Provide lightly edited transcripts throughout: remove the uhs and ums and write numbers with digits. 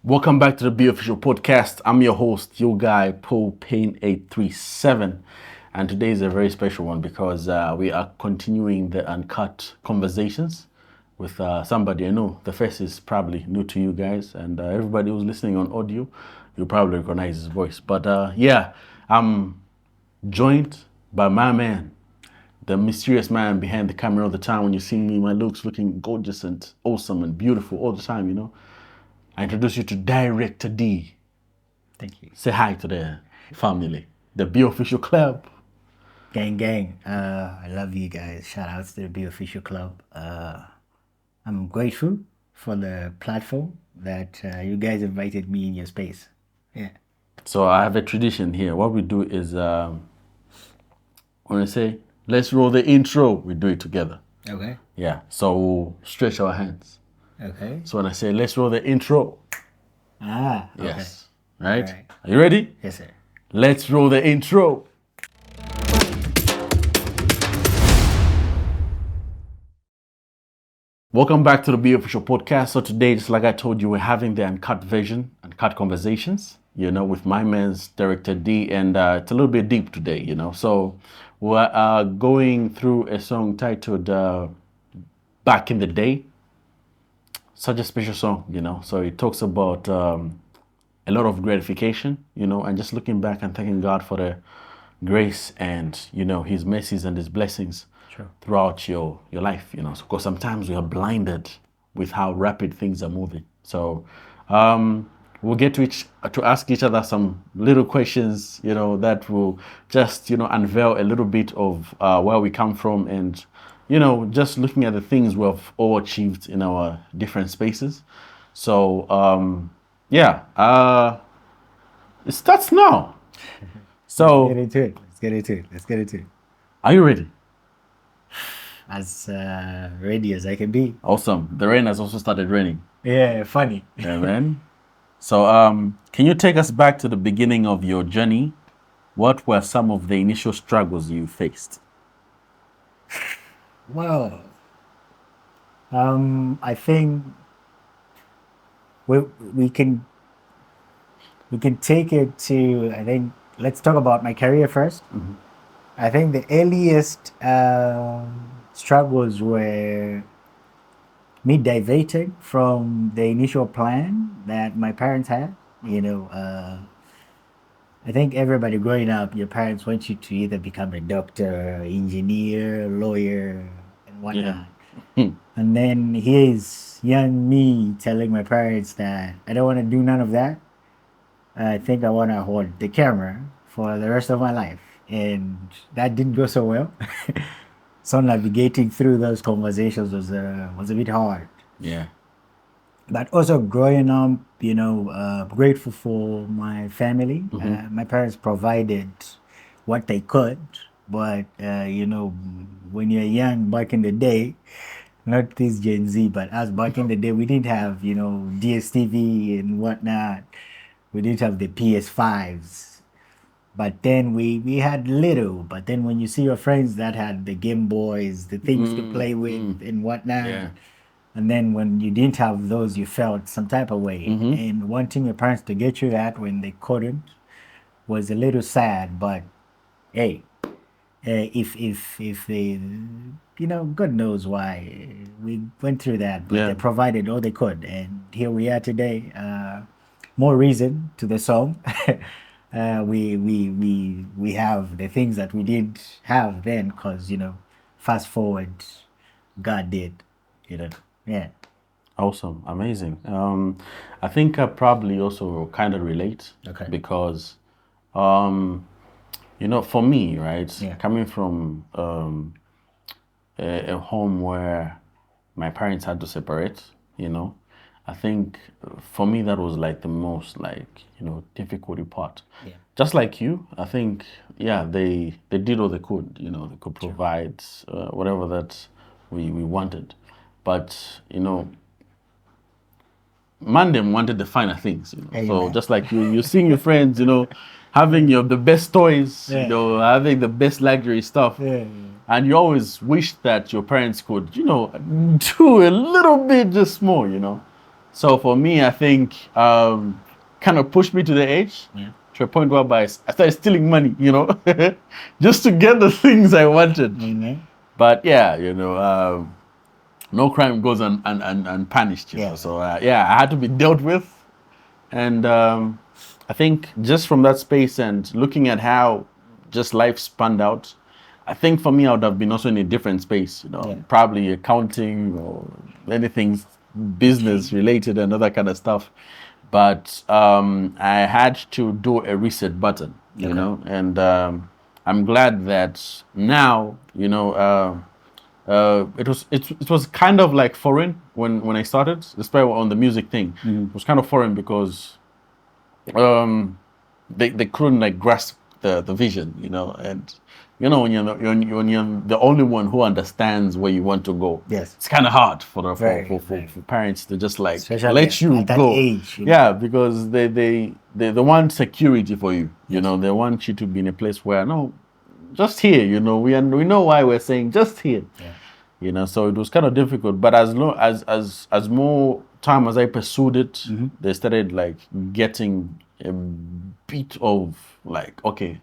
Welcome back to the BeOfficial podcast. I'm your host, your guy, Paul Payne 837. And today is a very special one because we are continuing the uncut conversations with somebody I know. The face is probably new to you guys, and everybody who's listening on audio, you'll probably recognize his voice. But I'm joined by my man, the mysterious man behind the camera all the time. When you see me, my looks looking gorgeous and awesome and beautiful all the time, you know. I introduce you to Director D. Thank you. Say hi to the family, the BeOfficial Club. Gang. I love you guys. Shout outs to the BeOfficial Club. I'm grateful for the platform that you guys invited me in your space. Yeah. So I have a tradition here. What we do is, when I say, let's roll the intro, we do it together. Okay. Yeah, so we'll stretch our hands. Okay. So when I say, let's roll the intro. Okay. Yes. Right? All right. Are you ready? Yes, sir. Let's roll the intro. Welcome back to the BeOfficial podcast. So today, just like I told you, we're having the uncut version, uncut conversations, you know, with my man's Director D, and it's a little bit deep today, you know. So we're going through a song titled Back in the Day. Such a special song, you know. So it talks about a lot of gratification, you know, and just looking back and thanking God for the grace and, you know, his mercies and his blessings throughout your life, you know. So, because sometimes we are blinded with how rapid things are moving. So we'll get to ask each other some little questions, you know, that will just, you know, unveil a little bit of where we come from and, you know, just looking at the things we've all achieved in our different spaces. So, it starts now. So, Let's get into it. are you ready? As ready as I can be. Awesome. The rain has also started raining. Yeah, funny. Yeah, man. So, can you take us back to the beginning of your journey? What were some of the initial struggles you faced? Well, I think we can take it to, I think, let's talk about my career first. Mm-hmm. I think the earliest struggles were me diverting from the initial plan that my parents had. You know, I think everybody growing up, your parents want you to either become a doctor, engineer, lawyer, and whatnot. Yeah. And then here's young me telling my parents that I don't want to do none of that. I think I want to hold the camera for the rest of my life. And that didn't go so well. So navigating through those conversations was a bit hard. Yeah. But also growing up, you know, grateful for my family. Mm-hmm. My parents provided what they could. But, you know, when you're young back in the day, not this Gen Z, but us back in the day, we didn't have, you know, DSTV and whatnot. We didn't have the PS5s. But then we had little. But then when you see your friends that had the Game Boys, the things to play with and whatnot. Yeah. And then when you didn't have those, you felt some type of way. Mm-hmm. And wanting your parents to get you that when they couldn't was a little sad. But hey, if they, you know, God knows why we went through that. But they provided all they could. And here we are today. More reason to the song. We have the things that we didn't have then, because, you know, fast forward, God did, you know. Yeah. Awesome. Amazing. I think I probably also kind of relate. Okay. Because, you know, for me, right, coming from a home where my parents had to separate, you know, I think for me that was like the most, like, you know, difficult part. Yeah. Just like you, I think, they did all they could, you know, they could provide whatever that we wanted. But, you know, Mandem wanted the finer things, you know. Amen. So just like you seeing your friends, you know, having the best toys, you know, having the best luxury stuff. Yeah. And you always wish that your parents could, you know, do a little bit just more, you know. So for me, I think kind of pushed me to the edge to a point whereby I started stealing money, just to get the things I wanted. But yeah, no crime goes unpunished, Yeah. So yeah, I had to be dealt with, and I think just from that space and looking at how just life spanned out, I think for me I would have been also in a different space, probably accounting or anything business related and other kind of stuff. But I had to do a reset button, and I'm glad that now, it was kind of like foreign when I started, especially on the music thing. It was kind of foreign because they couldn't like grasp the vision, and when you're the only one who understands where you want to go. Yes. It's kind of hard Very. for parents to just like Especially let you at that go. age, Yeah, because they want security for you. They want you to be in a place where no, just here. We know why we're saying just here. Yeah. So it was kind of difficult, but as more time as I pursued it, they started like getting a bit of like, okay,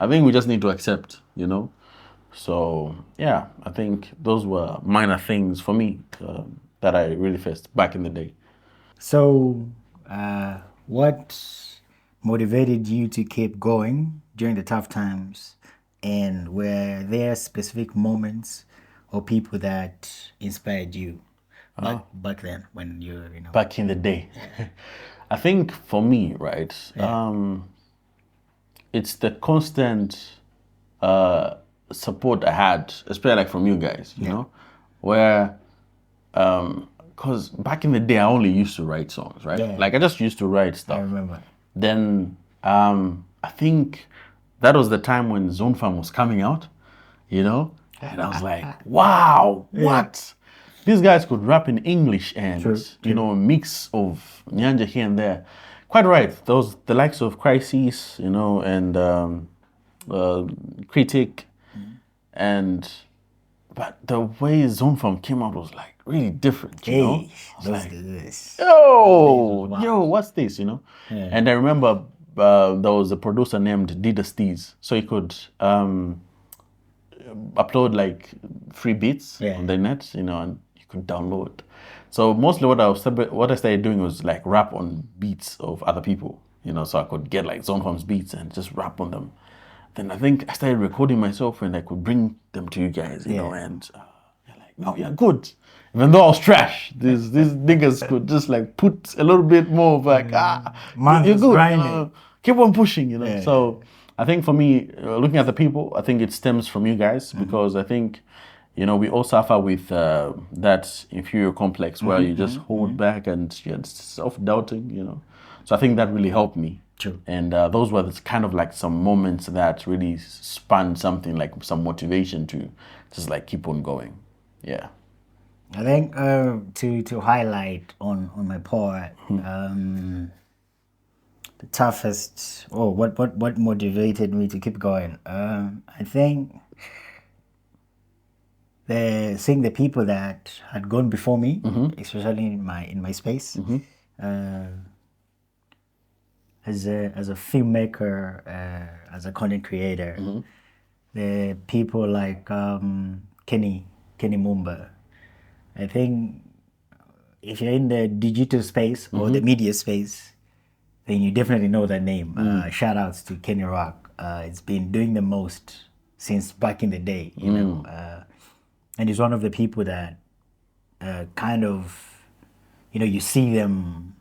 I think we just need to accept. So yeah, I think those were minor things for me that I really faced back in the day. So, what motivated you to keep going during the tough times? And were there specific moments or people that inspired you back then when you Back in the day, I think for me, right, it's the constant support I had, especially like from you guys, where because back in the day I only used to write songs, right? Yeah. Like I just used to write I stuff. remember. Then I think that was the time when Zone Farm was coming out, and I was like, wow, what? These guys could rap in English and a mix of Nyanja here and there. Quite right. Those the likes of Crises, and Critic, and but the way Zone Farm came out was like really different, Hey, I was like, this. yo, what's this, And I remember there was a producer named Dida Steez, so he could upload like free beats on the net, and you could download. So mostly what I started doing was like rap on beats of other people, so I could get like Zone Farm's beats and just rap on them. Then I think I started recording myself and I could bring them to you guys, and you're like, no, you're good. Even though I was trash, these niggas could just like put a little bit more of like, you're good, keep on pushing, So I think for me, looking at the people, I think it stems from you guys because I think, we all suffer with that inferior complex where you just hold back and you're self-doubting, So I think that really helped me. True. And those were kind of like some moments that really spun something like some motivation to just like keep on going. Yeah. I think to highlight on my part, the toughest what motivated me to keep going. I think seeing the people that had gone before me, especially in my space, as a filmmaker, as a content creator, the people like Kenny Mumba. I think if you're in the digital space or the media space, then you definitely know that name. Shout outs to Kenny Rock. It's been doing the most since back in the day, and he's one of the people that kind of, you see them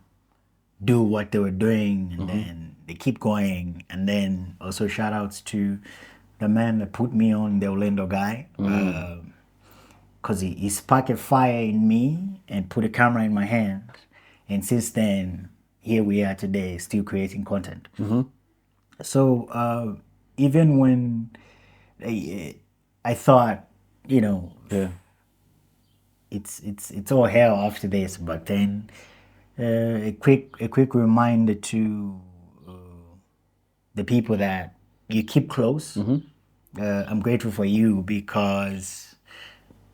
do what they were doing and then they keep going. And then also shout outs to the man that put me on, the Orlando guy. Because he sparked a fire in me and put a camera in my hand. And since then, here we are today, still creating content. So even when I thought, it's all hell after this, but then a quick reminder to the people that you keep close. I'm grateful for you because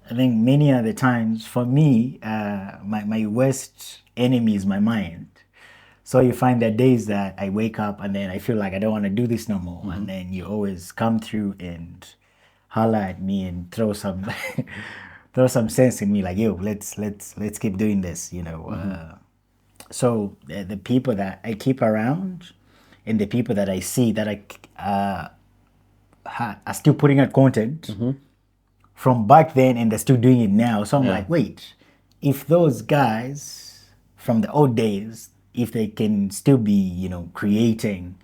I think many other times for me, my worst enemy is my mind. So you find that days that I wake up and then I feel like I don't want to do this no more, and then you always come through and holler at me and throw some throw some sense in me, like, yo, let's keep doing this, you know. So the people that I keep around and the people that I see that are still putting out content from back then and they're still doing it now. So I'm Yeah. like, wait, if those guys from the old days, if they can still be, you know, creating,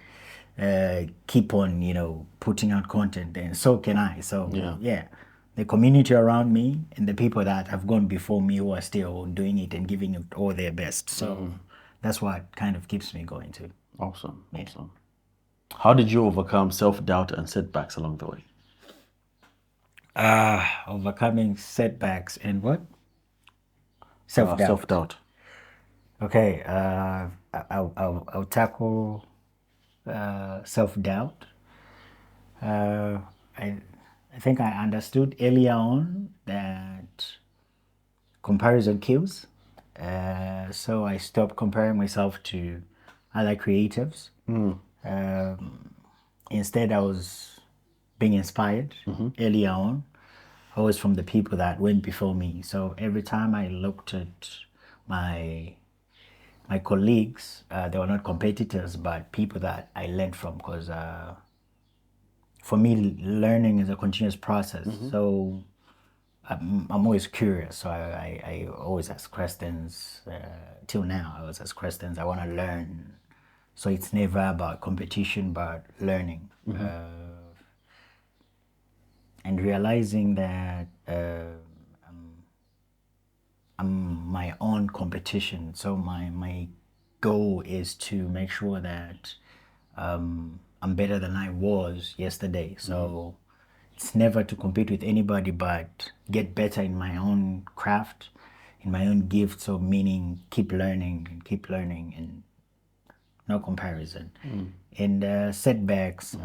keep on, you know, putting out content, then so can I. So yeah, the community around me and the people that have gone before me who are still doing it and giving it all their best. So that's what kind of keeps me going too. Awesome. Awesome. How did you overcome self-doubt and setbacks along the way? Overcoming setbacks and what? Self-doubt. Self-doubt. Okay, I'll tackle self-doubt. I think I understood earlier on that comparison kills. So I stopped comparing myself to other creatives. Instead, I was being inspired earlier on, always from the people that went before me. So every time I looked at my my colleagues, they were not competitors, but people that I learned from. Because for me, learning is a continuous process. So I'm always curious. So I always ask questions. Till now, I always ask questions. I want to learn. So it's never about competition, but learning. And realizing that I'm my own competition. So my goal is to make sure that I'm better than I was yesterday. So it's never to compete with anybody, but get better in my own craft, in my own gift. So meaning keep learning and no comparison. And setbacks.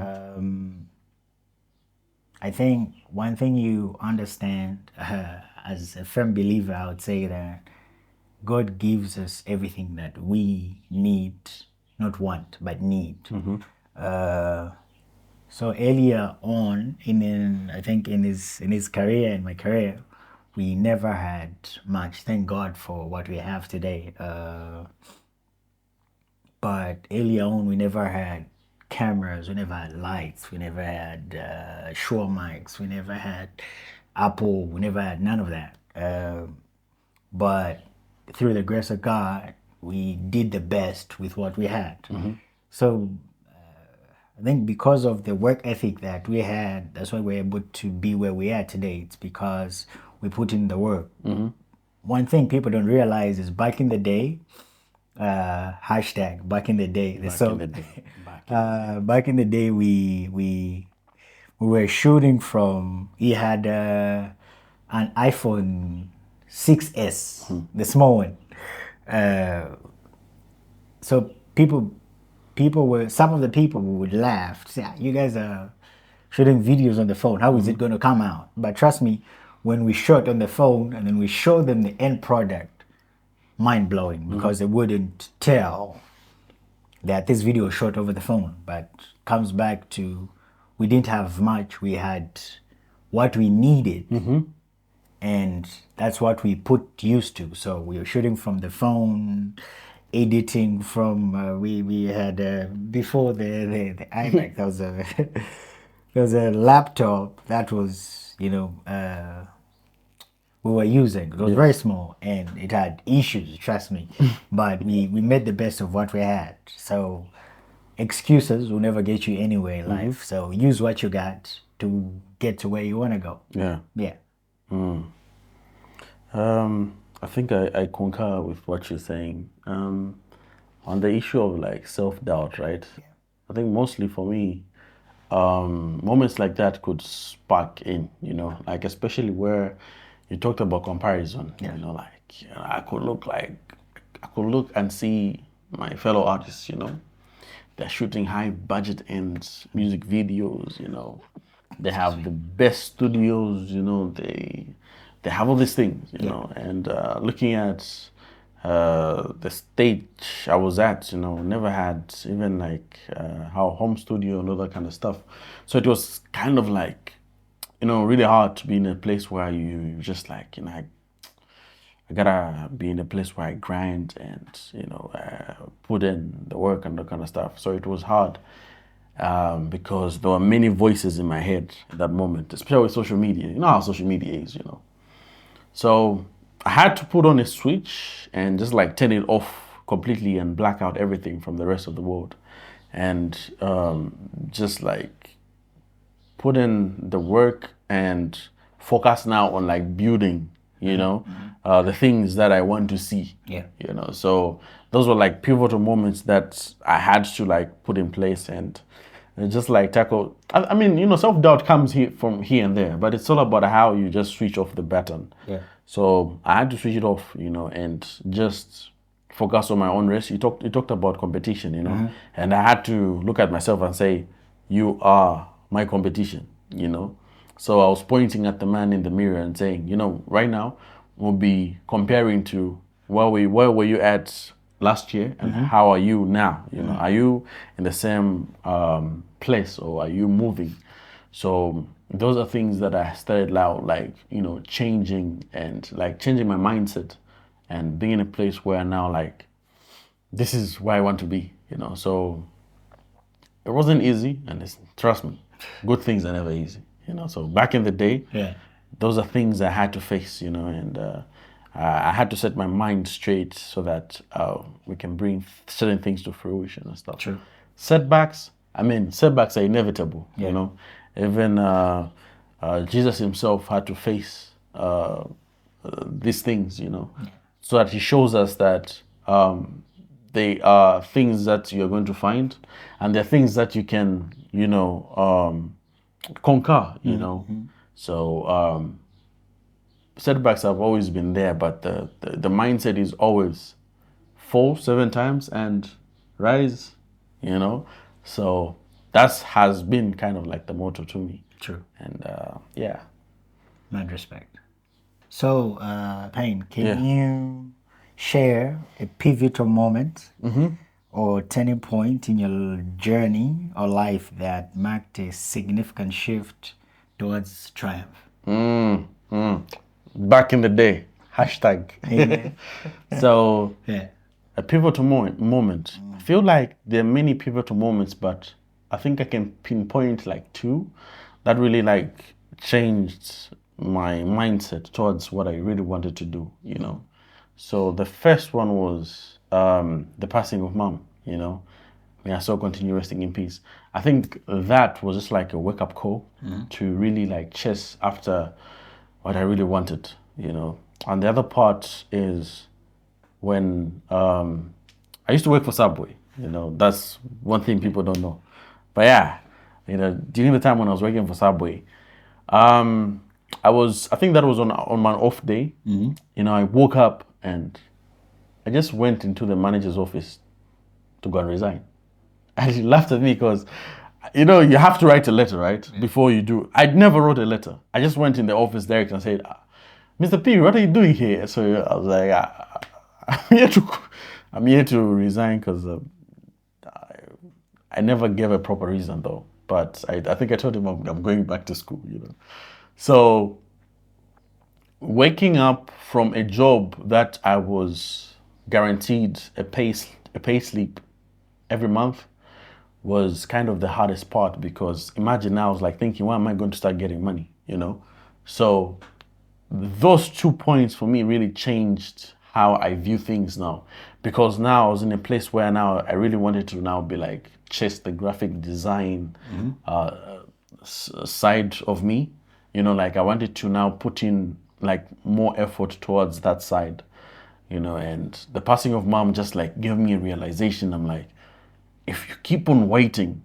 I think one thing you understand as a firm believer, I would say that God gives us everything that we need, not want, but need. So earlier on, I think in his career, in my career, we never had much. Thank God for what we have today. But earlier on, we never had cameras, we never had lights, we never had Shure mics, we never had Apple, we never had none of that. But through the grace of God, we did the best with what we had. So I think because of the work ethic that we had, that's why we're able to be where we are today. It's because we put in the work. One thing people don't realize is back in the day, hashtag back in the day. Back in the day, we were shooting from. He had an iPhone 6S, the small one. So some of the people would laugh, say, "You guys are shooting videos on the phone. How is it going to come out?" But trust me, when we shot on the phone and then we showed them the end product, mind blowing, because they wouldn't tell that this video was shot over the phone. But comes back to we didn't have much. We had what we needed, and that's what we put used to. So we were shooting from the phone, editing from we had before the iMac. There was a there was a laptop that was we were using. It was very small and it had issues, trust me. But we made the best of what we had. So excuses will never get you anywhere in life. So use what you got to get to where you want to go. Yeah. Yeah. I think I concur with what you're saying. On the issue of like self-doubt, right? I think mostly for me, moments like that could spark in, like especially where you talked about comparison, like I could look and see my fellow artists, they're shooting high budget and music videos, they have the best studios, they they have all these things, you Yeah. know, and looking at the stage I was at, you know, never had even like our home studio and all that kind of stuff. So it was kind of like, you know, really hard to be in a place where you just like, you know, I gotta be in a place where I grind and, you know, put in the work and that kind of stuff. So it was hard because there were many voices in my head at that moment, especially with social media. You know how social media is, you know. So I had to put on a switch and just like turn it off completely and black out everything from the rest of the world. And just like put in the work and focus now on like building, you know, the things that I want to see. Yeah. You know, so those were like pivotal moments that I had to like put in place and just like tackle. I mean, you know, self-doubt comes here from here and there, but it's all about how you just switch off the button. Yeah. So I had to switch it off, you know, and just focus on my own race. You talked about competition, you know, and I had to look at myself and say, you are my competition, you know. So I was pointing at the man in the mirror and saying, you know, right now we'll be comparing to where were you at last year and how are you now? You know, are you in the same place or are you moving? So those are things that I started now, like, you know, changing and like changing my mindset and being in a place where now like this is where I want to be, you know. So it wasn't easy, and trust me, good things are never easy, you know. So back in the day, Yeah. those are things I had to face, you know, and I had to set my mind straight so that we can bring certain things to fruition and stuff. True. Setbacks, I mean, setbacks are inevitable, Yeah. you know. Even Jesus himself had to face these things, you know, so that he shows us that they are things that you're going to find, and they're things that you can, you know, conquer, you know. So setbacks have always been there, but the mindset is always fall 7 times and rise, you know. So that has been kind of like the motto to me. True. And yeah. Mad respect. So, Payne, can Yeah. you share a pivotal moment or turning point in your journey or life that marked a significant shift towards triumph? Back in the day, hashtag. Amen. So Yeah. a pivotal moment. I feel like there are many pivotal moments, but I think I can pinpoint like two that really like changed my mindset towards what I really wanted to do, you know. So the first one was the passing of mom, you know. May I so continue resting in peace. I think that was just like a wake up call to really like chase after what I really wanted, you know. And the other part is when I used to work for Subway, you know, that's one thing people don't know. But yeah, you know, during the time when I was working for Subway, I think that was on my off day. You know, I woke up and I just went into the manager's office to go and resign. And he laughed at me because, you know, you have to write a letter, right? Before you do. I never wrote a letter. I just went in the office direct and said, Mr. P, what are you doing here? So I was like, I'm here to resign because I never gave a proper reason though. But I think I told him I'm going back to school, you know. So waking up from a job that I was guaranteed a pay slip every month was kind of the hardest part, because imagine now I was like thinking, when am I going to start getting money, you know? So those 2 points for me really changed how I view things now, because now I was in a place where now I really wanted to now be like chase the graphic design side of me, you know, like I wanted to now put in like more effort towards that side, you know. And the passing of mom just like gave me a realization. I'm like, if you keep on waiting,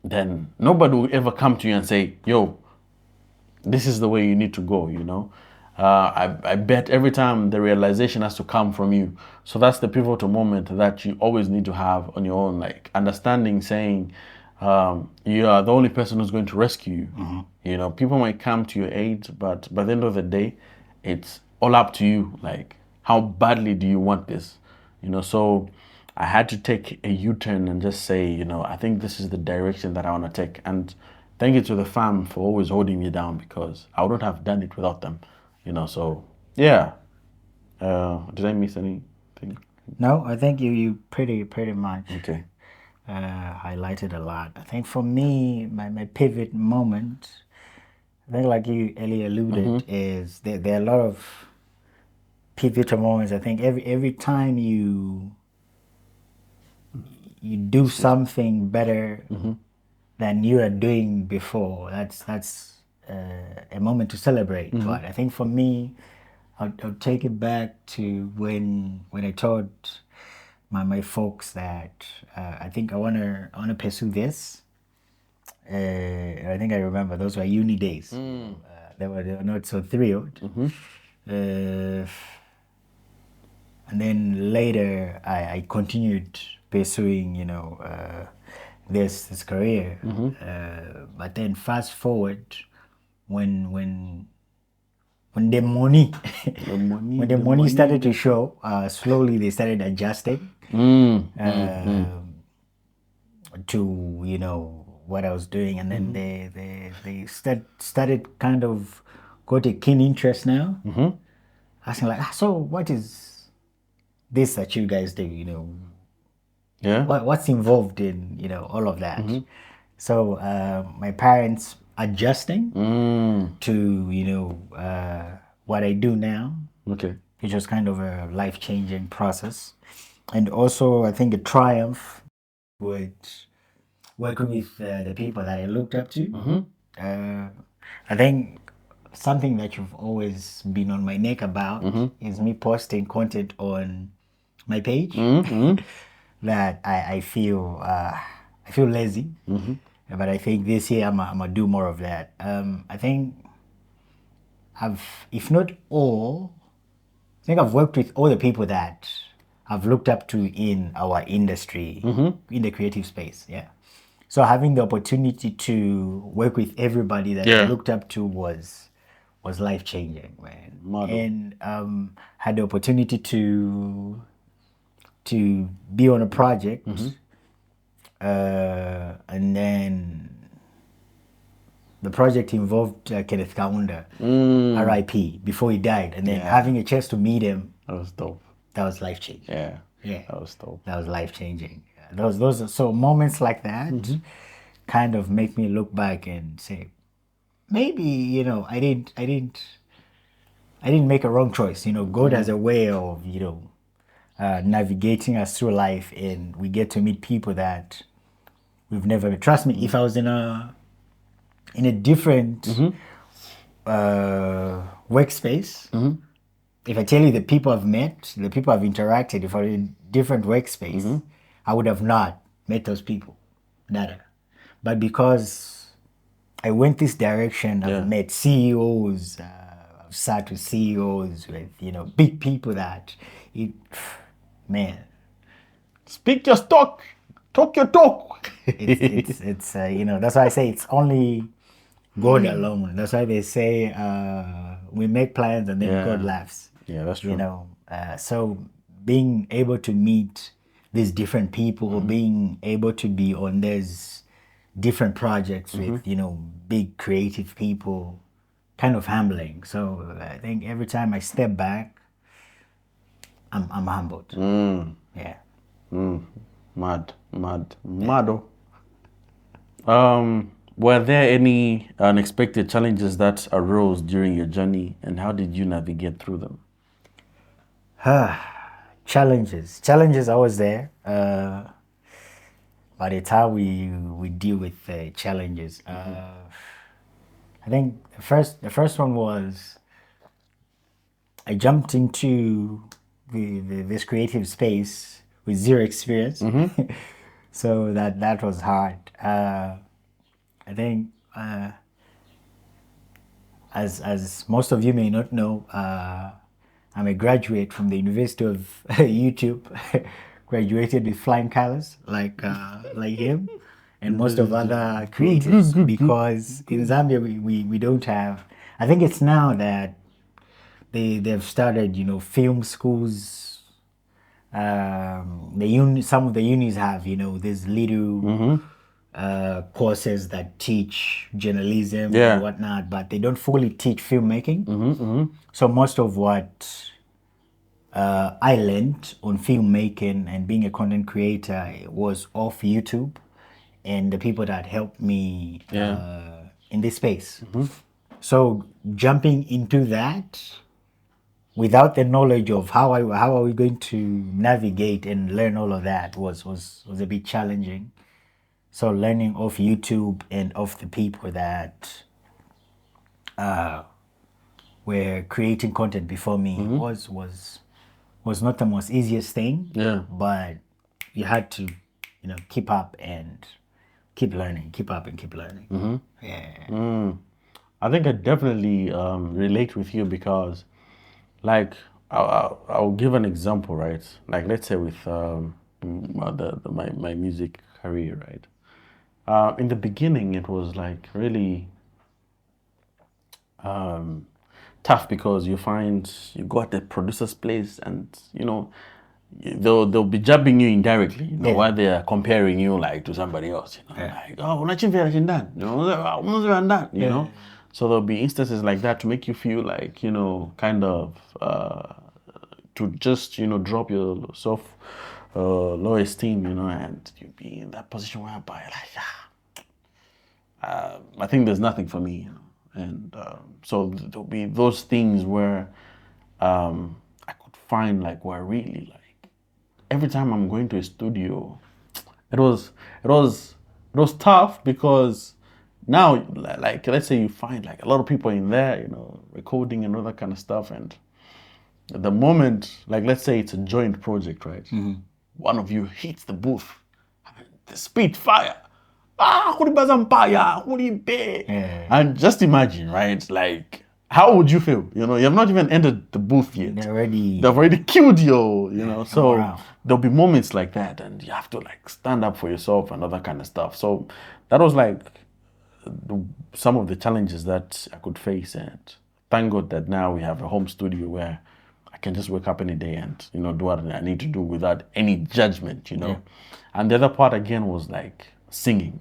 then nobody will ever come to you and say, yo, this is the way you need to go, you know. I bet every time the realization has to come from you. So that's the pivotal moment that you always need to have on your own, like understanding, saying, You are the only person who's going to rescue you. You know, people might come to your aid, but by the end of the day, it's all up to you. Like, how badly do you want this? You know, so I had to take a U-turn and just say, you know, I think this is the direction that I want to take. And thank you to the fam for always holding me down, because I wouldn't have done it without them. You know, so yeah. Did I miss anything? No, I think you pretty much Okay. highlighted a lot. I think for me, my pivot moment, I think like you earlier alluded, is there are a lot of pivotal moments. I think every time you do something better than you are doing before, that's a moment to celebrate. But I think for me, I'll take it back to when I told my folks that I think I wanna pursue this. I think I remember those were uni days. They were not so thrilled. And then later I continued pursuing, this career. But then fast forward, when the money when the money started to show, slowly they started adjusting to what I was doing, and then they started kind of got a keen interest now, asking like, so what is this that you guys do? Yeah. What's involved in all of that? So my parents adjusting to what I do now, Okay. which was kind of a life-changing process, and also I think a triumph with working with the people that I looked up to. I think something that you've always been on my neck about is me posting content on my page that I feel lazy, but I think this year I'm gonna do more of that. I think if not all, I think I've worked with all the people that I've looked up to in our industry, in the creative space. Yeah. So having the opportunity to work with everybody that I looked up to was life changing, man. Model. And had the opportunity to be on a project, and then the project involved Kenneth Kaunda, R.I.P. before he died, and then having a chance to meet him, That was dope. that was life changing. Yeah. Yeah, That was dope. that was life changing. Those so moments like that kind of make me look back and say, maybe I didn't make a wrong choice. God has a way of navigating us through life, and we get to meet people that we've never met. Trust me, if I was in a different workspace, if I tell you the people I've met, the people I've interacted, if I were in different workspace, I would have not met those people. Nada. But because I went this direction, I've met CEOs, I've sat with CEOs, with big people that man, Speak your talk. Talk your talk. it's that's why I say it's only God alone. That's why they say we make plans and then God laughs. Yeah, that's true. So being able to meet these different people, being able to be on these different projects with big creative people, kind of humbling. So I think every time I step back, I'm humbled. Yeah. Mad. Were there any unexpected challenges that arose during your journey, and how did you navigate through them? Challenges are always there, but it's how we deal with challenges. I think the first one was I jumped into this creative space with zero experience, so that was hard. I think as most of you may not know, I'm a graduate from the University of YouTube. Graduated with flying colors, like him. and most of other creatives, because in Zambia we don't have. I think it's now that they've started, film schools. Some of the unis have, these little courses that teach journalism Yeah. and whatnot, but they don't fully teach filmmaking. So most of what I learned on filmmaking and being a content creator was off YouTube and the people that helped me in this space. So jumping into that without the knowledge of how are we going to navigate and learn all of that was a bit challenging. So learning off YouTube and off the people that were creating content before me was not the most easiest thing. Yeah. But you had to, keep up and keep learning, keep up and keep learning. Yeah. I think I definitely relate with you because, like, I'll give an example, right? Like, let's say with my music career, right? In the beginning, it was like really tough because you go at the producer's place and they'll be jabbing you indirectly, while they are comparing you like to somebody else, like, oh, you know. So there'll be instances like that to make you feel like, kind of to just, drop your low esteem, and you be in that position whereby like, I think there's nothing for me, and so there'll be those things where I could find like where really like every time I'm going to a studio, it was tough because now, like, let's say you find like a lot of people in there, recording and all that kind of stuff, and at the moment, like, let's say it's a joint project, right? One of you hits the booth, the speed fire. And just imagine, right? Like, how would you feel? You have not even entered the booth yet. They've already killed you, so Wow. there'll be moments like that, and you have to like stand up for yourself and all that kind of stuff. So that was like some of the challenges that I could face, and thank God that now we have a home studio where I can just wake up any day and do what I need to do without any judgment, And the other part again was like singing,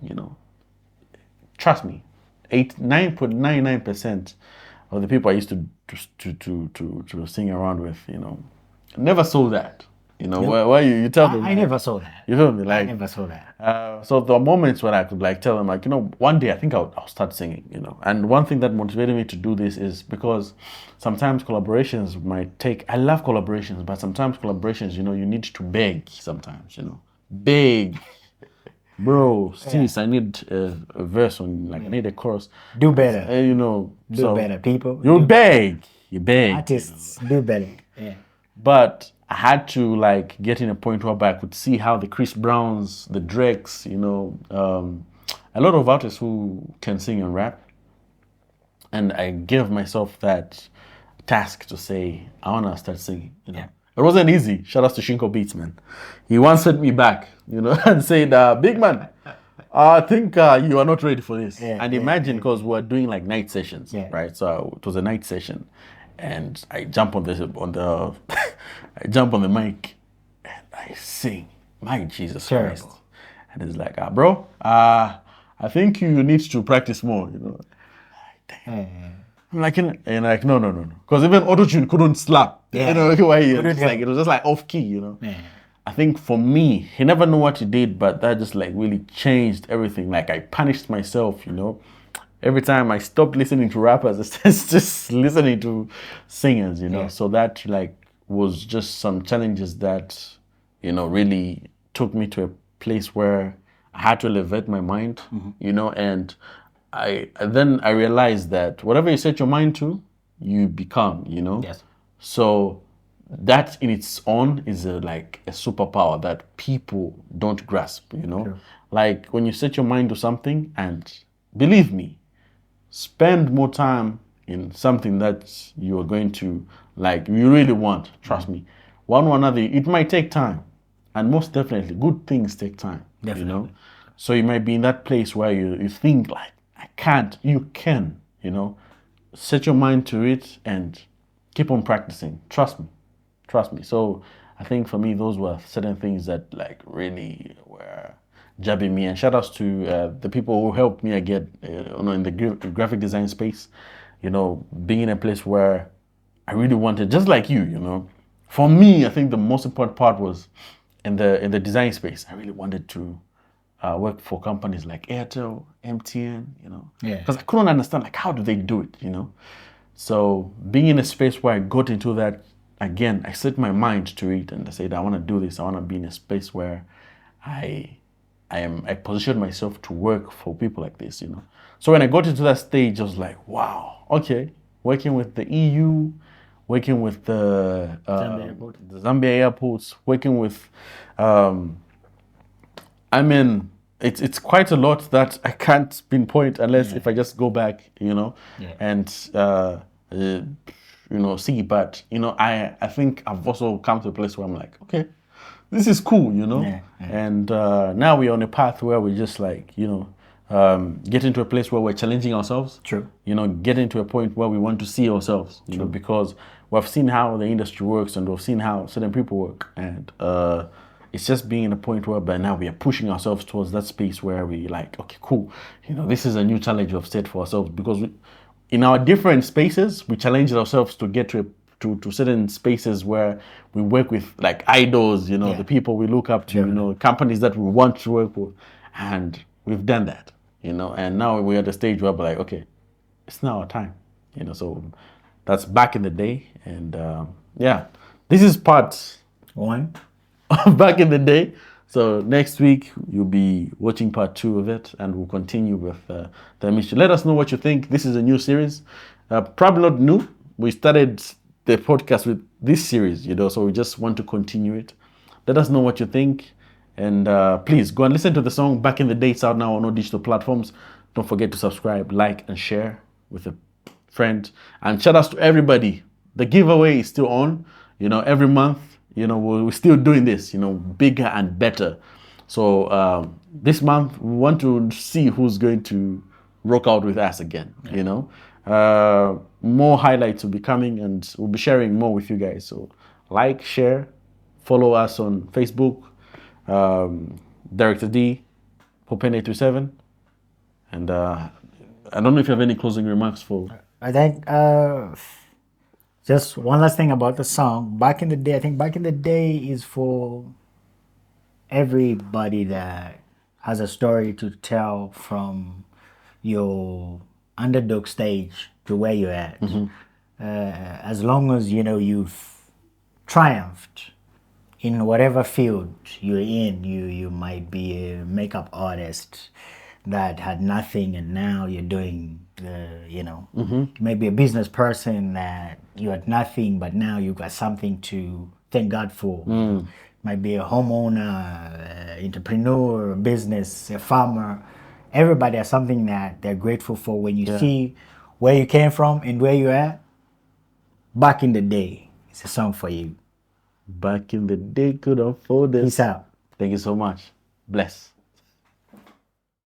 Trust me, 9.99% of the people I used to sing around with, never saw that. Why you tell them? I never saw that. You feel me? I Like, never saw that. so there are moments when I could like tell them like, one day I think I'll start singing, And one thing that motivated me to do this is because sometimes collaborations might take, I love collaborations, but sometimes collaborations, you need to beg sometimes, beg. Bro, sis, I need a verse on, like, I need a chorus. Do better. Do better, people. You beg. Artists do better. Yeah. But I had to like get in a point whereby I could see how the Chris Browns, the Drakes, a lot of artists who can sing and rap. And I gave myself that task to say, I want to start singing, Yeah. It wasn't easy. Shout out to Shinko Beats, man. He once sent me back, and said, big man, I think you are not ready for this. Yeah, and yeah, imagine, because we're doing like night sessions, Yeah. right? So it was a night session, and I jump on the I jump on the mic, and I sing. My Jesus Terrible. Christ! And it's like, bro, I think you need to practice more. I'm like, and like, no, because even autotune couldn't slap. Yeah. Why Couldn't like it was just like off key, Yeah. I think for me, he never knew what he did, but that just like really changed everything. Like, I punished myself, Every time I stopped listening to rappers, I started just listening to singers, Yeah. So that like was just some challenges that, really took me to a place where I had to elevate my mind, and then I realized that whatever you set your mind to, you become, Yes. So that in its own is like a superpower that people don't grasp, True. Like when you set your mind to something, and believe me, spend more time in something that you are going to like, you really want. Trust me. One or another, it might take time, and most definitely, good things take time. Definitely. So you might be in that place where you think like, I can't. You can, set your mind to it and keep on practicing. Trust me. Trust me. So I think for me, those were certain things that like really were jabbing me. And shout outs to the people who helped me get, in the graphic design space, being in a place where I really wanted, just like you. For me, I think the most important part was in the design space. I really wanted to work for companies like Airtel, MTN, Yeah. because I couldn't understand like how do they do it. So being in a space where I got into that, again, I set my mind to it and I said, I want to do this. I want to be in a space where I position myself to work for people like this. So when I got into that stage, I was like, wow, okay, working with the EU, working with the Zambia airports, working with, it's quite a lot that I can't pinpoint unless if I just go back, and see. But I think I've also come to a place where I'm like, okay, this is cool, and now we're on a path where we just like, get into a place where we're challenging ourselves. True. Get into a point where we want to see ourselves, because we've seen how the industry works and we've seen how certain people work, and it's just being in a point where by now we are pushing ourselves towards that space where we like, okay, cool, this is a new challenge we've set for ourselves, because in our different spaces we challenge ourselves to get to certain spaces where we work with like idols, the people we look up to, companies that we want to work with, and we've done that, and now we're at the stage where we're like, okay, it's now our time, so that's back in the day, and this is part one back in the day. So next week you'll be watching part 2 of it, and we'll continue with the mission. Let us know what you think. This is a new series, probably not new. We started the podcast with this series, so we just want to continue it. Let us know what you think, and please go and listen to the song Back in the Day. It's out now on all digital platforms. Don't forget to subscribe, like, and share with a friend. And shout outs to everybody. The giveaway is still on, every month. We're still doing this, bigger and better. So this month we want to see who's going to rock out with us again. More highlights will be coming, and we'll be sharing more with you guys. So like, share, follow us on Facebook, Director D, Popene27, and I don't know if you have any closing remarks for. I think just one last thing about the song. Back in the Day, I think Back in the Day is for everybody that has a story to tell from your underdog stage to where you're at. As long as you've triumphed in whatever field you're in, you might be a makeup artist that had nothing and now you're doing maybe a business person that you had nothing but now you got something to thank God for. Might be a homeowner, entrepreneur, business, a farmer. Everybody has something that they're grateful for. When you see where you came from and where you're at, Back in the Day, it's a song for you. Back in the day could afford this. Peace out. Thank you so much. Bless.